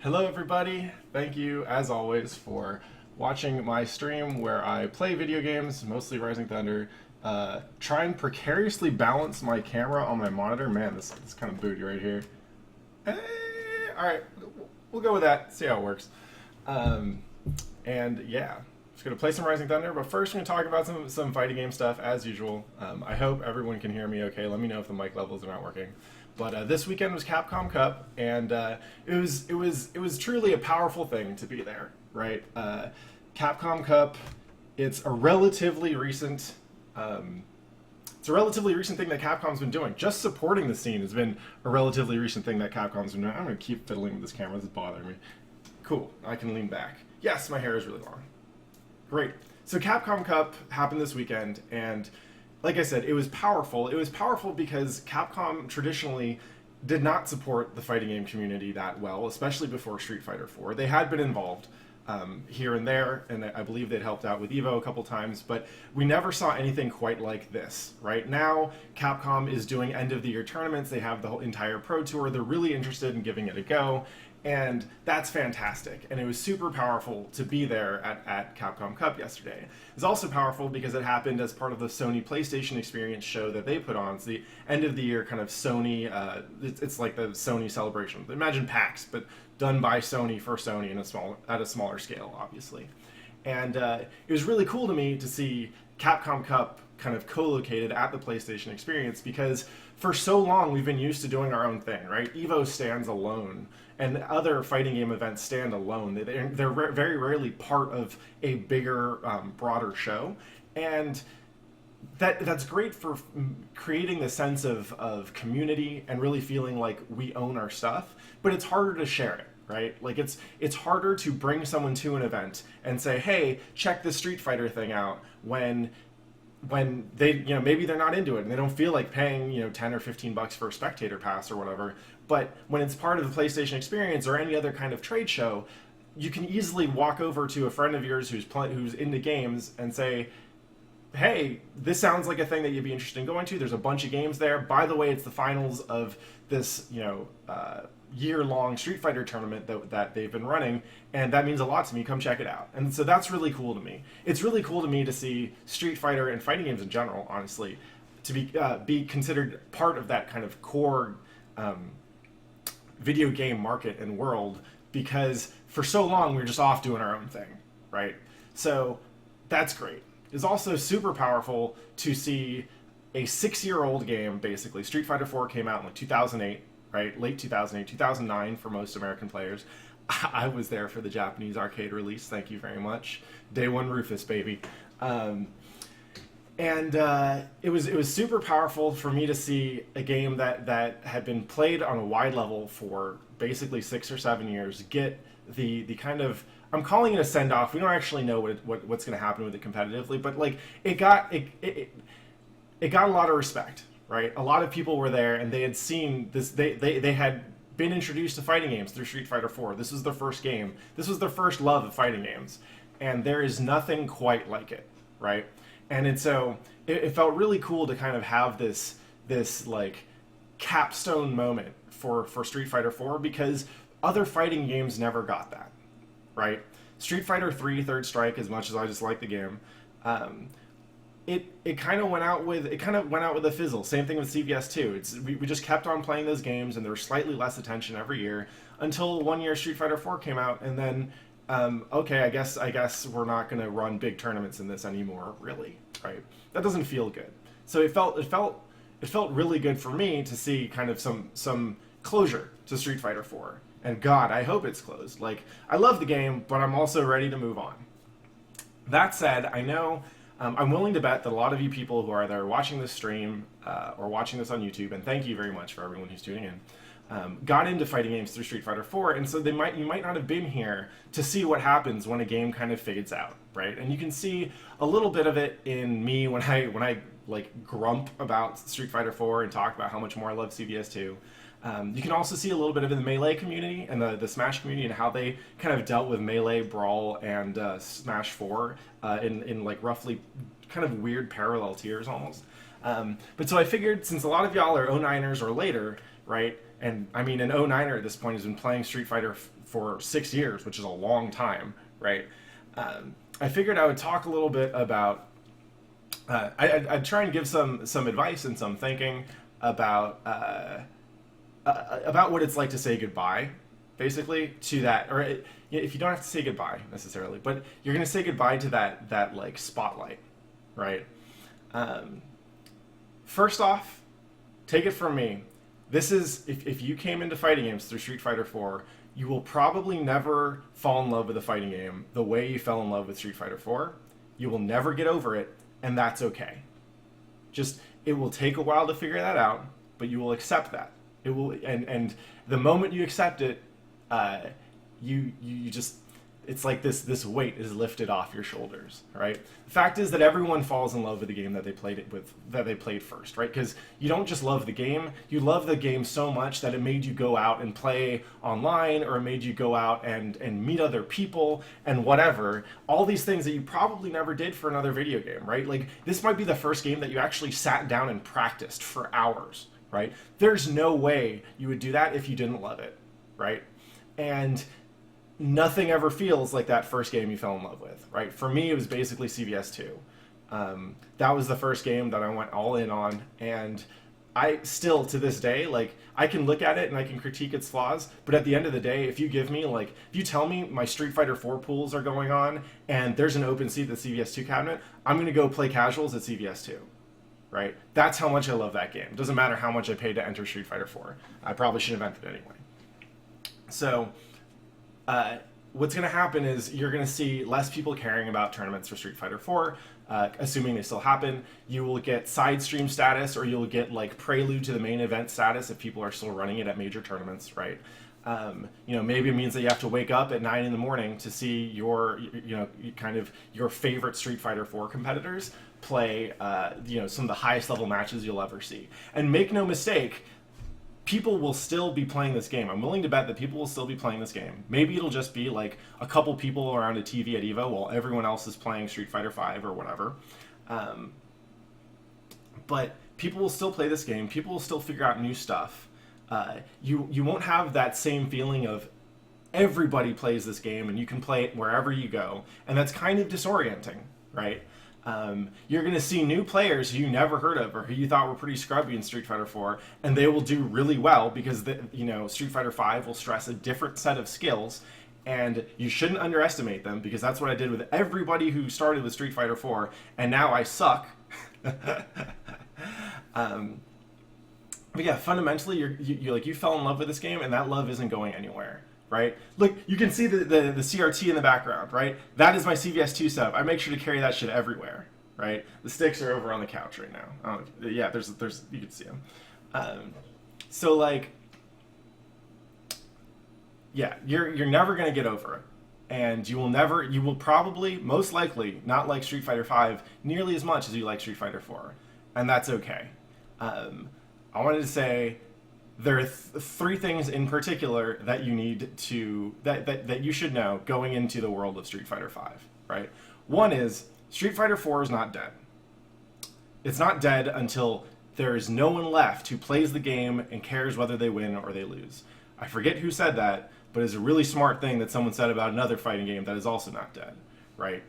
Hello everybody, thank you as always for watching my stream where I play video games, mostly Rising Thunder, try and precariously balance my camera on my monitor. Man, this is kind of booty right here. Hey, alright, we'll go with that, see how it works. And yeah, just gonna play some Rising Thunder, but first we're gonna talk about some fighting game stuff as usual. I hope everyone can hear me okay. Let me know if the mic levels are not working. But this weekend was Capcom Cup, and it was truly a powerful thing to be there, right? Capcom Cup, it's a relatively recent thing that Capcom's been doing. Just supporting the scene has been a relatively recent thing that Capcom's been doing. I'm gonna keep fiddling with this camera. This is bothering me. Cool. I can lean back. Yes, my hair is really long. Great. So Capcom Cup happened this weekend, and like I said, it was powerful. It was powerful because Capcom traditionally did not support the fighting game community that well, especially before Street Fighter 4. They had been involved here and there, and I believe they'd helped out with Evo a couple times, but we never saw anything quite like this. Right now, Capcom is doing end-of-the-year tournaments. They have the whole entire Pro Tour. They're really interested in giving it a go, and that's fantastic. And it was super powerful to be there at Capcom Cup yesterday. It was also powerful because it happened as part of the Sony PlayStation Experience show that they put on. It's the end of the year kind of Sony, it's like the Sony celebration. Imagine PAX, but done by Sony for Sony at a smaller scale, obviously. And it was really cool to me to see Capcom Cup kind of co-located at the PlayStation Experience, because for so long we've been used to doing our own thing, right? Evo stands alone, and other fighting game events stand alone. They're very rarely part of a bigger, broader show, and that's great for creating the sense of community and really feeling like we own our stuff, but it's harder to share it. Right? Like it's harder to bring someone to an event and say, hey, check this Street Fighter thing out when they, maybe they're not into it and they don't feel like paying, 10 or 15 bucks for a spectator pass or whatever. But when it's part of the PlayStation Experience or any other kind of trade show, you can easily walk over to a friend of yours who's into games and say, hey, this sounds like a thing that you'd be interested in going to. There's a bunch of games there. By the way, it's the finals of this, year-long Street Fighter tournament that they've been running, and that means a lot to me. Come check it out. And so that's really cool to me. It's really cool to me to see Street Fighter and fighting games in general, honestly, to be considered part of that kind of core video game market and world, because for so long we were just off doing our own thing, right? So that's great. It's also super powerful to see a 6-year-old game, basically. Street Fighter 4 came out in like 2008, right? Late 2008, 2009 for most American players. I was there for the Japanese arcade release. Thank you very much. Day one Rufus, baby. It was super powerful for me to see a game that had been played on a wide level for basically 6 or 7 years get the kind of, I'm calling it a send-off. We don't actually know what's going to happen with it competitively, but like it got a lot of respect. Right, a lot of people were there, and they had seen this. They had been introduced to fighting games through Street Fighter 4. This was their first game. This was their first love of fighting games, and there is nothing quite like it, right? And it felt really cool to kind of have this like capstone moment for Street Fighter 4, because other fighting games never got that, right? Street Fighter 3 Third Strike, as much as I just like the game. It kind of went out with a fizzle. Same thing with CVS 2. We just kept on playing those games, and there was slightly less attention every year until one year Street Fighter 4 came out, and then okay, I guess we're not going to run big tournaments in this anymore, really, right? That doesn't feel good. So it felt really good for me to see kind of some closure to Street Fighter 4. And God, I hope it's closed. Like, I love the game, but I'm also ready to move on. That said, I know I'm willing to bet that a lot of you people who are either watching this stream or watching this on YouTube, and thank you very much for everyone who's tuning in, got into fighting games through Street Fighter 4, and so you might not have been here to see what happens when a game kind of fades out, right? And you can see a little bit of it in me when I like grump about Street Fighter 4 and talk about how much more I love CVS 2. You can also see a little bit of it in the Melee community and the Smash community, and how they kind of dealt with Melee, Brawl, and Smash 4 in like roughly kind of weird parallel tiers almost. But so I figured, since a lot of y'all are 09ers or later, right, And I mean, an 09er at this point has been playing Street Fighter for 6 years, which is a long time, right? I figured I would talk a little bit about. I'd try and give some advice and some thinking about what it's like to say goodbye, basically, to that. Or if you don't have to say goodbye necessarily, but you're going to say goodbye to that like spotlight, right? First off, take it from me. This is if you came into fighting games through Street Fighter 4, you will probably never fall in love with a fighting game the way you fell in love with Street Fighter 4. You will never get over it, and that's okay. Just, it will take a while to figure that out, but you will accept that. It will, and the moment you accept it, you just, it's like this weight is lifted off your shoulders, right? The fact is that everyone falls in love with the game that they played first, right? Because you don't just love the game, you love the game so much that it made you go out and play online, or it made you go out and meet other people and whatever. All these things that you probably never did for another video game, right? Like, this might be the first game that you actually sat down and practiced for hours, right? There's no way you would do that if you didn't love it, right? And nothing ever feels like that first game you fell in love with, right? For me, it was basically CVS2. That was the first game that I went all in on, and I still, to this day, like, I can look at it and I can critique its flaws, but at the end of the day, if you tell me my Street Fighter 4 pools are going on, and there's an open seat at the CVS2 cabinet, I'm going to go play casuals at CVS2, right? That's how much I love that game. It doesn't matter how much I paid to enter Street Fighter 4. I probably should have entered anyway. So, what's going to happen is you're going to see less people caring about tournaments for Street Fighter 4, assuming they still happen. You will get side stream status, or you'll get like prelude to the main event status if people are still running it at major tournaments, right? Maybe it means that you have to wake up at 9 in the morning to see your favorite Street Fighter 4 competitors play, some of the highest level matches you'll ever see. And make no mistake, people will still be playing this game. I'm willing to bet that people will still be playing this game. Maybe it'll just be like a couple people around a TV at EVO while everyone else is playing Street Fighter 5 or whatever. But people will still play this game. People will still figure out new stuff. You won't have that same feeling of everybody plays this game and you can play it wherever you go. And that's kind of disorienting, right? You're going to see new players who you never heard of or who you thought were pretty scrubby in Street Fighter 4, and they will do really well because Street Fighter 5 will stress a different set of skills, and you shouldn't underestimate them, because that's what I did with everybody who started with Street Fighter 4, and now I suck. But yeah, fundamentally, you fell in love with this game, and that love isn't going anywhere. Right? Look, you can see the CRT in the background, right? That is my CVS2 setup. I make sure to carry that shit everywhere, right? The sticks are over on the couch right now. Oh, yeah, there's you can see them. So like, yeah, you're never gonna get over it, and you will probably, most likely, not like Street Fighter 5 nearly as much as you like Street Fighter 4, and that's okay. I wanted to say, there are three things in particular that you need to that you should know going into the world of Street Fighter 5, right? One is Street Fighter 4 is not dead. It's not dead until there is no one left who plays the game and cares whether they win or they lose. I forget who said that, but it's a really smart thing that someone said about another fighting game that is also not dead, right?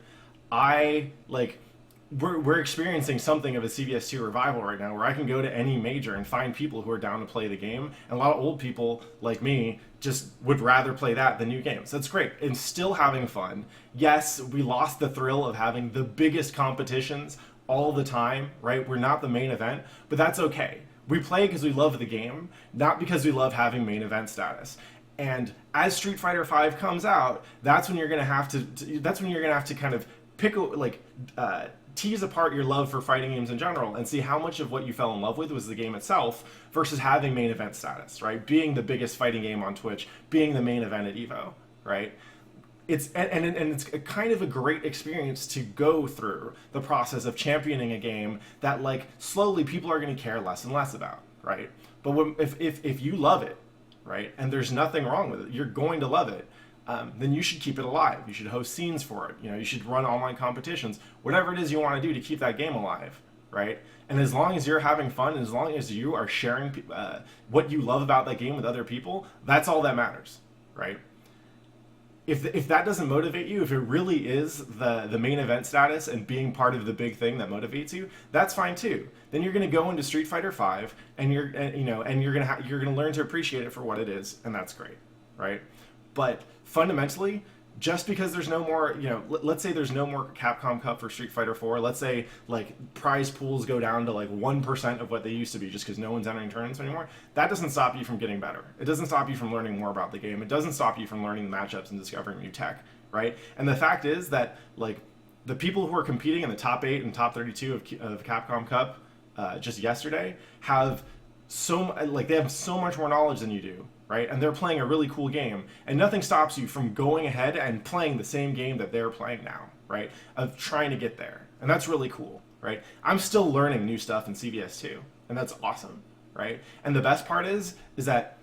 We're experiencing something of a CVS2 revival right now, where I can go to any major and find people who are down to play the game, and a lot of old people like me just would rather play that than new games. That's great, and still having fun. Yes, we lost the thrill of having the biggest competitions all the time, right? We're not the main event, but that's okay. We play because we love the game, not because we love having main event status. And as Street Fighter V comes out, that's when you're gonna have to kind of tease apart your love for fighting games in general and see how much of what you fell in love with was the game itself versus having main event status, right? Being the biggest fighting game on Twitch, being the main event at EVO, right? It's a kind of a great experience to go through the process of championing a game that, like, slowly people are going to care less and less about, right? But if you love it, right, and there's nothing wrong with it, you're going to love it, then you should keep it alive. You should host scenes for it. You should run online competitions. Whatever it is you want to do to keep that game alive, right? And as long as you're having fun, and as long as you are sharing what you love about that game with other people, that's all that matters, right? If that doesn't motivate you, if it really is the main event status and being part of the big thing that motivates you, that's fine too. Then you're going to go into Street Fighter V, and you're going to learn to appreciate it for what it is, and that's great, right? But fundamentally, just because there's no more, let's say there's no more Capcom Cup for Street Fighter 4. Let's say like prize pools go down to like 1% of what they used to be, just because no one's entering tournaments anymore. That doesn't stop you from getting better. It doesn't stop you from learning more about the game. It doesn't stop you from learning the matchups and discovering new tech, right? And the fact is that like the people who are competing in the top 8 and top 32 of Capcom Cup just yesterday have they have so much more knowledge than you do, right? And they're playing a really cool game, and nothing stops you from going ahead and playing the same game that they're playing now, right? Of trying to get there, and that's really cool, right? I'm still learning new stuff in CVS2, and that's awesome, right? And the best part is that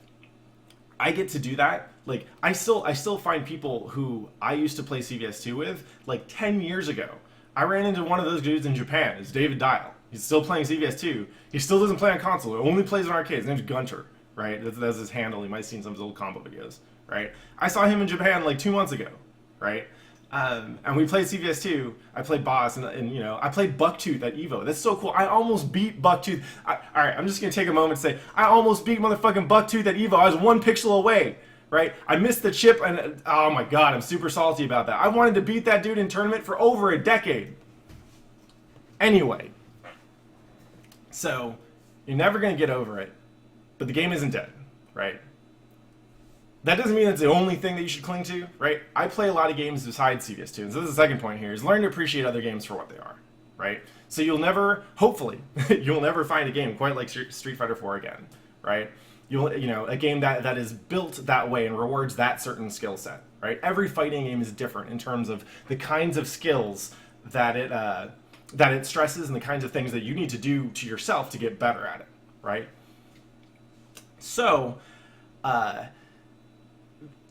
I get to do that. Like I still find people who I used to play CVS2 with like 10 years ago. I ran into one of those dudes in Japan. It's David Dial. He's still playing CVS2. He still doesn't play on console. He only plays in arcades. His name's Gunter, right? That's his handle. You might have seen some of his old combo videos, right? I saw him in Japan like 2 months ago, right? And we played CVS2. I played Boss, and I played Bucktooth at Evo. That's so cool. I almost beat Bucktooth. All right, I'm just going to take a moment to say, I almost beat motherfucking Bucktooth at Evo. I was 1 pixel away, right? I missed the chip, and oh my god, I'm super salty about that. I wanted to beat that dude in tournament for over a decade. Anyway, so you're never going to get over it, but the game isn't dead, right? That doesn't mean it's the only thing that you should cling to, right? I play a lot of games besides CVS2, and so this is the second point here, is learn to appreciate other games for what they are, right? So you'll never, hopefully, you'll never find a game quite like Street Fighter 4 again, right? A game that is built that way and rewards that certain skill set, right? Every fighting game is different in terms of the kinds of skills that it stresses and the kinds of things that you need to do to yourself to get better at it, right? So,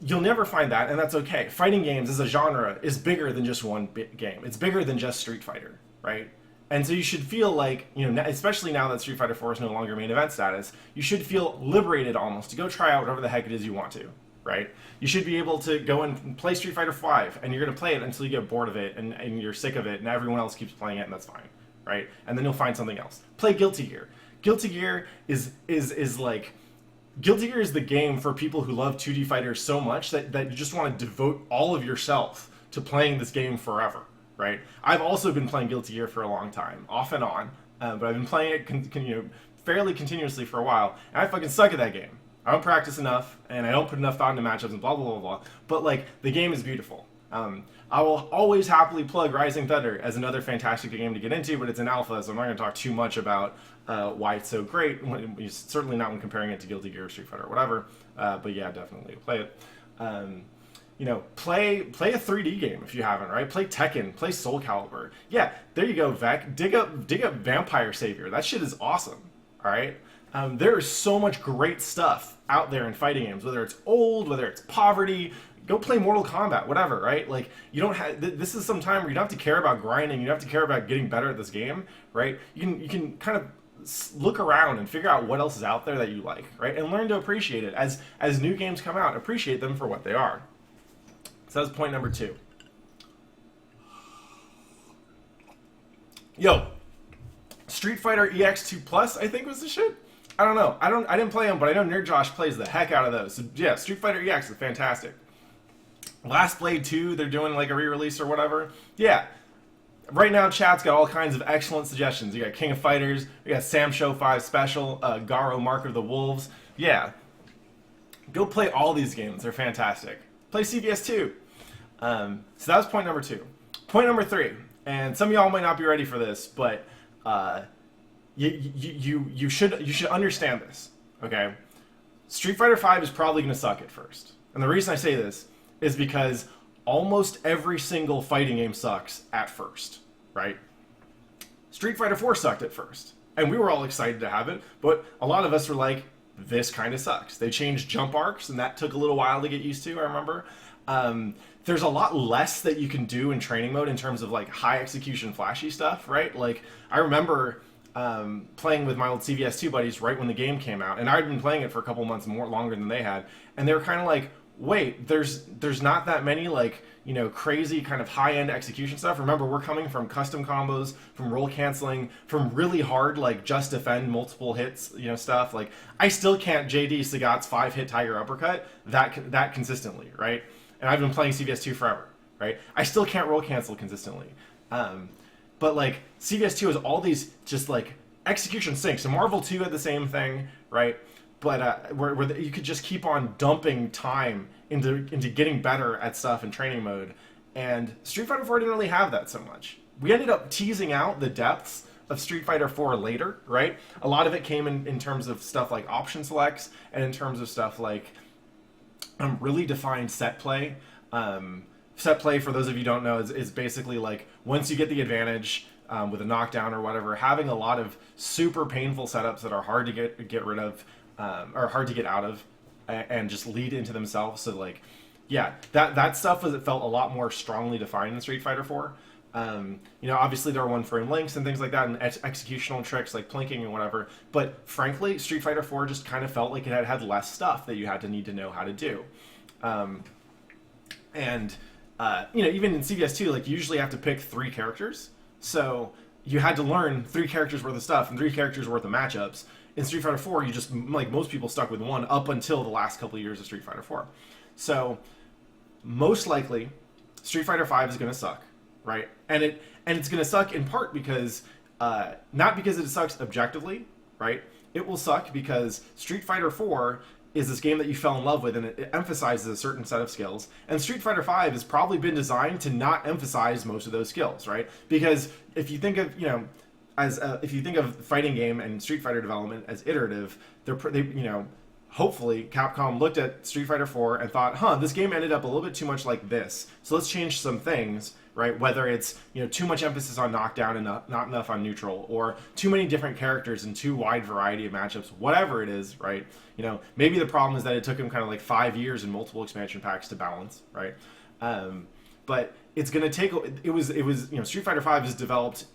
you'll never find that, and that's okay. Fighting games as a genre is bigger than just one game. It's bigger than just Street Fighter, right? And so you should feel like, especially now that Street Fighter 4 is no longer main event status, you should feel liberated almost to go try out whatever the heck it is you want to, right? You should be able to go and play Street Fighter 5, and you're going to play it until you get bored of it, and you're sick of it, and everyone else keeps playing it, and that's fine, right? And then you'll find something else. Play Guilty Gear. Guilty Gear is like... Guilty Gear is the game for people who love 2D fighters so much that you just want to devote all of yourself to playing this game forever, right? I've also been playing Guilty Gear for a long time, off and on, but I've been playing it fairly continuously for a while, and I fucking suck at that game. I don't practice enough, and I don't put enough thought into matchups, and blah, blah, blah, blah. But, like, the game is beautiful. I will always happily plug Rising Thunder as another fantastic game to get into, but it's an alpha, so I'm not going to talk too much about why it's so great. Certainly not when comparing it to Guilty Gear or Street Fighter or whatever. But yeah, definitely play it. Play a 3D game if you haven't, right? Play Tekken, play Soul Calibur. Yeah, there you go, Vec. Dig up Vampire Savior. That shit is awesome. All right. There is so much great stuff out there in fighting games, whether it's old, whether it's poverty. Go play Mortal Kombat, whatever, right? Like, you don't have... This is some time where you don't have to care about grinding. You don't have to care about getting better at this game, right? You can kind of look around and figure out what else is out there that you like, right? And learn to appreciate it. As new games come out, appreciate them for what they are. So that's point number 2. Yo, Street Fighter EX2 Plus, I think was the shit. I don't know. I didn't play them, but I know Nerd Josh plays the heck out of those. So yeah, Street Fighter EX is fantastic. Last Blade 2, they're doing like a re-release or whatever. Yeah. Right now, chat's got all kinds of excellent suggestions. You got King of Fighters, you got Sam Show 5 Special, Garo Mark of the Wolves. Yeah. Go play all these games. They're fantastic. Play CVS 2. So that was point number 2. Point number 3, and some of y'all might not be ready for this, but you should understand this, okay? Street Fighter 5 is probably going to suck at first. And the reason I say this is because almost every single fighting game sucks at first, right? Street Fighter 4 sucked at first, and we were all excited to have it, but a lot of us were like, this kind of sucks. They changed jump arcs, and that took a little while to get used to, I remember. There's a lot less that you can do in training mode in terms of like high execution flashy stuff, right? Like, I remember playing with my old CVS2 buddies right when the game came out, and I'd been playing it for a couple months more longer than they had, and they were kind of like, wait, there's not that many like, you know, crazy kind of high-end execution stuff. Remember, we're coming from custom combos, from roll canceling, from really hard like just defend multiple hits, you know, stuff. Like I still can't JD Sagat's 5-hit Tiger Uppercut that consistently, right? And I've been playing CVS2 forever, right? I still can't roll cancel consistently. But like CVS2 has all these just like execution sinks. And Marvel 2 had the same thing, right? But where you could just keep on dumping time into getting better at stuff in training mode. And Street Fighter 4 didn't really have that so much. We ended up teasing out the depths of Street Fighter 4 later, right? A lot of it came in terms of stuff like option selects and in terms of stuff like really defined set play. Set play, for those of you who don't know, is basically like once you get the advantage with a knockdown or whatever, having a lot of super painful setups that are hard to get rid of or hard to get out of and just lead into themselves. So like, yeah, that stuff it felt a lot more strongly defined in Street Fighter 4. You know, obviously there are one-frame links and things like that, and executional tricks like plinking and whatever. But frankly, Street Fighter 4 just kind of felt like it had less stuff that you had to need to know how to do. You know, even in CVS2, like you usually have to pick 3 characters. So you had to learn 3 characters worth of stuff and 3 characters worth of matchups. In Street Fighter 4, you just, like most people, stuck with 1 up until the last couple of years of Street Fighter 4. So most likely, Street Fighter 5 is going to suck, right? And it's going to suck in part because, not because it sucks objectively, right? It will suck because Street Fighter 4 is this game that you fell in love with, and it emphasizes a certain set of skills. And Street Fighter V has probably been designed to not emphasize most of those skills, right? Because if you think of, you know, if you think of fighting game and Street Fighter development as iterative, they you know, hopefully Capcom looked at Street Fighter 4 and thought, this game ended up a little bit too much like this, so let's change some things, right? Whether it's, you know, too much emphasis on knockdown and not enough on neutral, or too many different characters and too wide variety of matchups, whatever it is, right? You know, maybe the problem is that it took him kind of like 5 years and multiple expansion packs to balance, right? But it's going to take, it was, you know, Street Fighter V is developed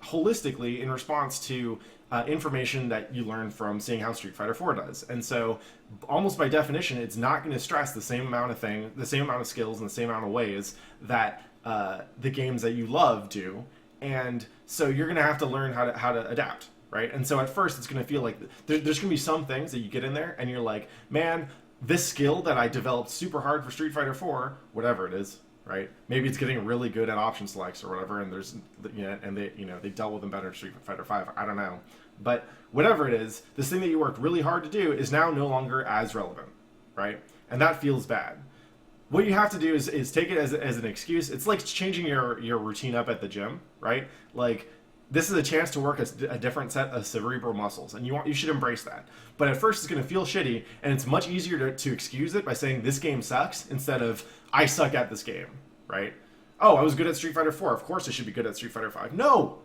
holistically in response to information that you learn from seeing how Street Fighter 4 does. And so almost by definition, it's not going to stress the same amount of skills and the same amount of ways that the games that you love do. And so you're going to have to learn how to adapt, right? And so at first it's going to feel like there's going to be some things that you get in there and you're like, man, this skill that I developed super hard for Street Fighter 4, whatever it is, right? Maybe it's getting really good at option selects or whatever, and there's, you know, and they dealt with them better in Street Fighter 5. I don't know, but whatever it is, this thing that you worked really hard to do is now no longer as relevant, right? And that feels bad. What you have to do is take it as an excuse. It's like changing your routine up at the gym, right? Like, this is a chance to work a different set of cerebral muscles, and you should embrace that. But at first, it's going to feel shitty, and it's much easier to excuse it by saying this game sucks instead of I suck at this game, right? Oh, I was good at Street Fighter 4. Of course, I should be good at Street Fighter 5. No,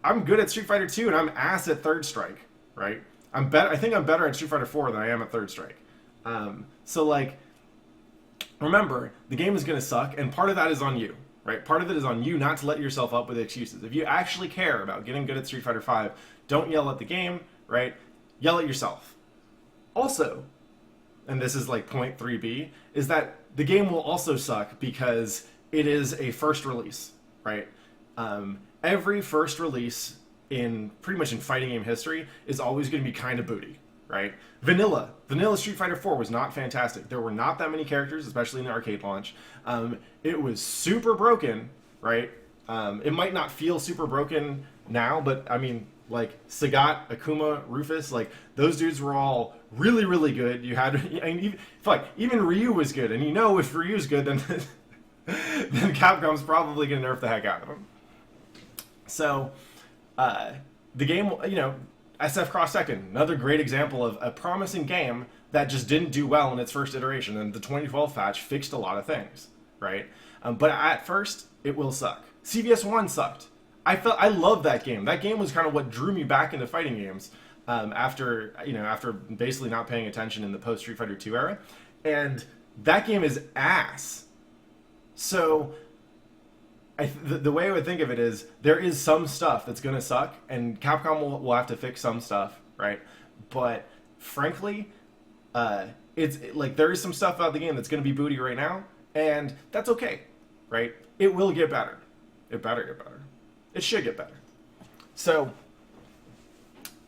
I'm good at Street Fighter 2, and I'm ass at Third Strike, right? I think I'm better at Street Fighter 4 than I am at Third Strike. So like, remember, the game is going to suck, and part of that is on you. Right? Part of it is on you not to let yourself up with excuses. If you actually care about getting good at Street Fighter V, don't yell at the game, right? Yell at yourself. Also, and this is like point 3B, is that the game will also suck because it is a first release, right? Every first release pretty much in fighting game history is always going to be kind of booty, right? Vanilla Street Fighter 4 was not fantastic. There were not that many characters, especially in the arcade launch. It was super broken, right? It might not feel super broken now, but I mean, like Sagat, Akuma, Rufus, like those dudes were all really, really good. You had, and even Ryu was good, and you know if Ryu's good, then then Capcom's probably gonna nerf the heck out of him. So, the game, you know. SF Cross Second, another great example of a promising game that just didn't do well in its first iteration, and the 2012 patch fixed a lot of things, right? But at first, it will suck. CVS1 sucked. I loved that game. That game was kind of what drew me back into fighting games after basically not paying attention in the post Street Fighter 2 era, and that game is ass. So the way I would think of it is there is some stuff that's going to suck, and Capcom will have to fix some stuff, right? But frankly, like there is some stuff about the game that's going to be booty right now, and that's okay, right? It will get better. It better get better. It should get better. So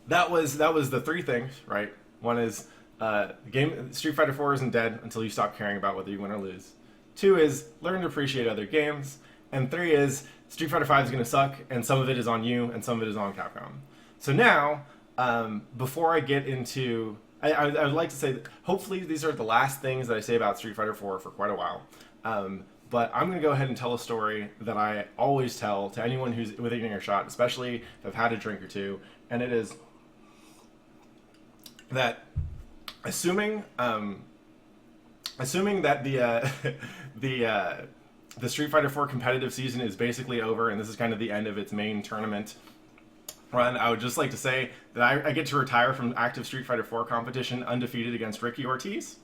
that was the three things, right? One is Street Fighter 4 isn't dead until you stop caring about whether you win or lose. 2 is learn to appreciate other games. And 3 is Street Fighter 5 is going to suck, and some of it is on you, and some of it is on Capcom. So now, before I get into... I would like to say that hopefully these are the last things that I say about Street Fighter 4 for quite a while. But I'm going to go ahead and tell a story that I always tell to anyone who's within earshot, especially if I've had a drink or two. And it is that assuming that the Street Fighter 4 competitive season is basically over, and this is kind of the end of its main tournament run, I would just like to say that I get to retire from active Street Fighter 4 competition undefeated against Ricky Ortiz.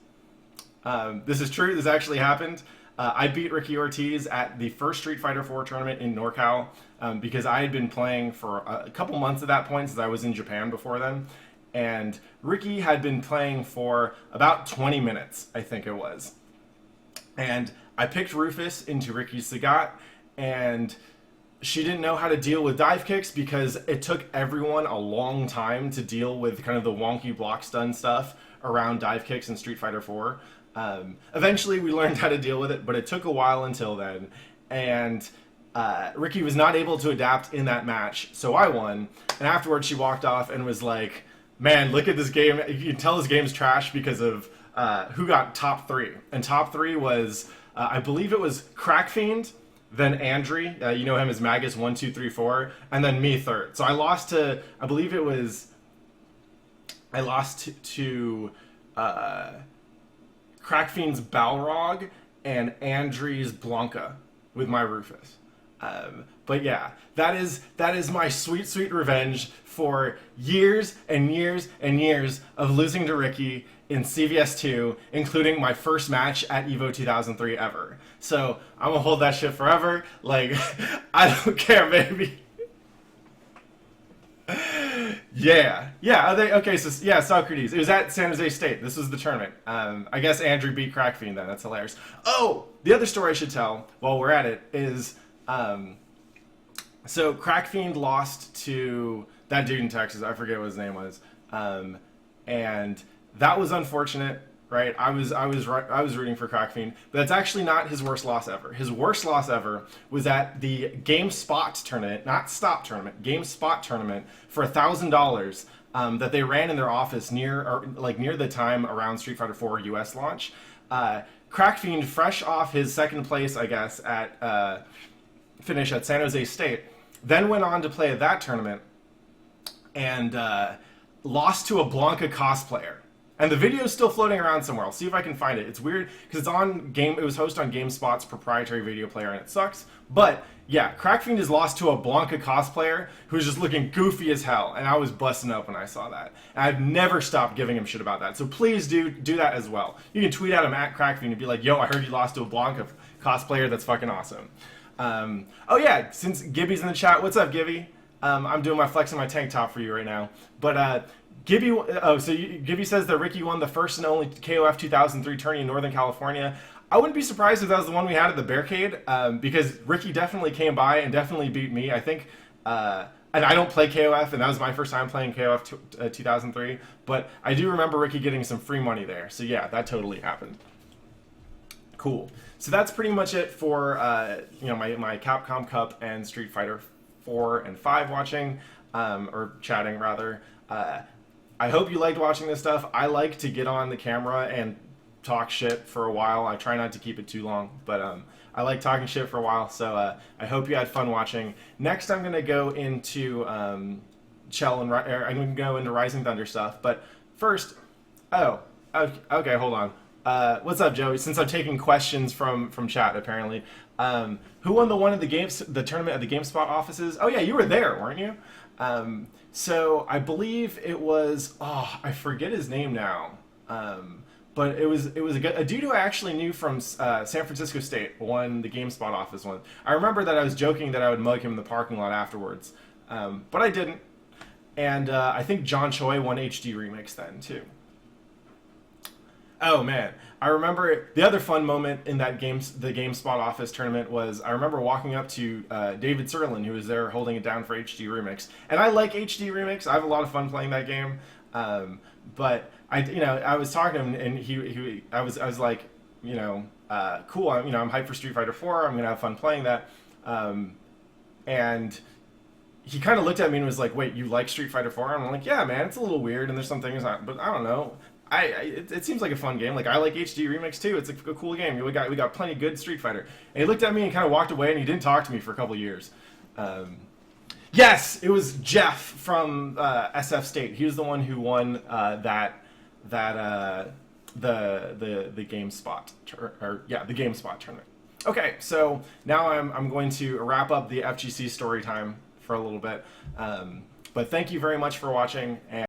This is true. This actually happened. I beat Ricky Ortiz at the first Street Fighter 4 tournament in NorCal because I had been playing for a couple months at that point, since I was in Japan before then. And Ricky had been playing for about 20 minutes, I think it was. And I picked Rufus into Ricky's Sagat, and she didn't know how to deal with dive kicks because it took everyone a long time to deal with kind of the wonky block stun stuff around dive kicks in Street Fighter 4. Eventually we learned how to deal with it, but it took a while until then. And Ricky was not able to adapt in that match, so I won. And afterwards she walked off and was like, man, look at this game. You can tell this game's trash because of who got top 3. And top 3 was, I believe it was Crack Fiend, then Andri, you know him as Magus 1, 2, 3, 4, and then me third. So I lost to, I believe it was, I lost to Crack Fiend's Balrog and Andri's Blanca with my Rufus. But yeah, that is my sweet, sweet revenge for years and years and years of losing to Ricky in CVS2, including my first match at EVO 2003 ever. So I'm gonna hold that shit forever. Like, I don't care, baby. Yeah. Okay, so yeah, Socrates. It was at San Jose State. This was the tournament. I guess Andrew beat Crack Fiend then. That's hilarious. Oh, the other story I should tell while we're at it is, so Crack Fiend lost to that dude in Texas. I forget what his name was. And that was unfortunate, right? I was rooting for Crack Fiend, but that's actually not his worst loss ever. His worst loss ever was at the GameSpot tournament, not Stop tournament, GameSpot tournament for $1,000 that they ran in their office near the time around Street Fighter 4 US launch. Crack Fiend, fresh off his second place, I guess, at finish at San Jose State, then went on to play at that tournament and lost to a Blanca cosplayer. And the video is still floating around somewhere. I'll see if I can find it. It's weird because it was hosted on GameSpot's proprietary video player, and it sucks. But yeah, Crack Fiend has lost to a Blanca cosplayer who's just looking goofy as hell, and I was busting up when I saw that. And I've never stopped giving him shit about that. So please do that as well. You can tweet at him at Crack Fiend and be like, "Yo, I heard you lost to a Blanca cosplayer. That's fucking awesome." Oh yeah, since Gibby's in the chat, what's up, Gibby? I'm doing my flexing my tank top for you right now. But Gibby, Gibby says that Ricky won the first and only KOF 2003 tourney in Northern California. I wouldn't be surprised if that was the one we had at the Barricade, because Ricky definitely came by and definitely beat me. I think, and I don't play KOF, and that was my first time playing KOF 2003, but I do remember Ricky getting some free money there. So yeah, that totally happened. Cool. So that's pretty much it for my Capcom Cup and Street Fighter 4 and 5 watching, or chatting rather. I hope you liked watching this stuff. I like to get on the camera and talk shit for a while. I try not to keep it too long, but I like talking shit for a while, so I hope you had fun watching. Next, I'm going to go into I'm going to go into Rising Thunder stuff, but first, okay, hold on. What's up, Joey? Since I'm taking questions from chat, apparently. Who won the tournament at the GameSpot offices? Oh yeah, you were there, weren't you? So I believe it was, I forget his name now. but it was a dude who I actually knew from San Francisco State won the GameSpot office one. I remember that I was joking that I would mug him in the parking lot afterwards, but I didn't. And I think John Choi won HD Remix then too. Oh man, I remember the other fun moment in that the GameSpot office tournament was I remember walking up to David Serlin, who was there holding it down for HD Remix, and I like HD Remix. I have a lot of fun playing that game, but I was talking to him, and I was like, cool. I'm hyped for Street Fighter 4. I'm gonna have fun playing that, and he kind of looked at me and was like, "Wait, you like Street Fighter 4?" And I'm like, "Yeah, man, it's a little weird, and there's some things, but I don't know. It seems like a fun game. Like I like HD Remix too. It's a cool game. We got plenty of good Street Fighter." And he looked at me and kind of walked away, and he didn't talk to me for a couple of years. Yes, it was Jeff from SF State. He was the one who won the GameSpot the GameSpot tournament. Okay, so now I'm going to wrap up the FGC story time for a little bit. But thank you very much for watching. And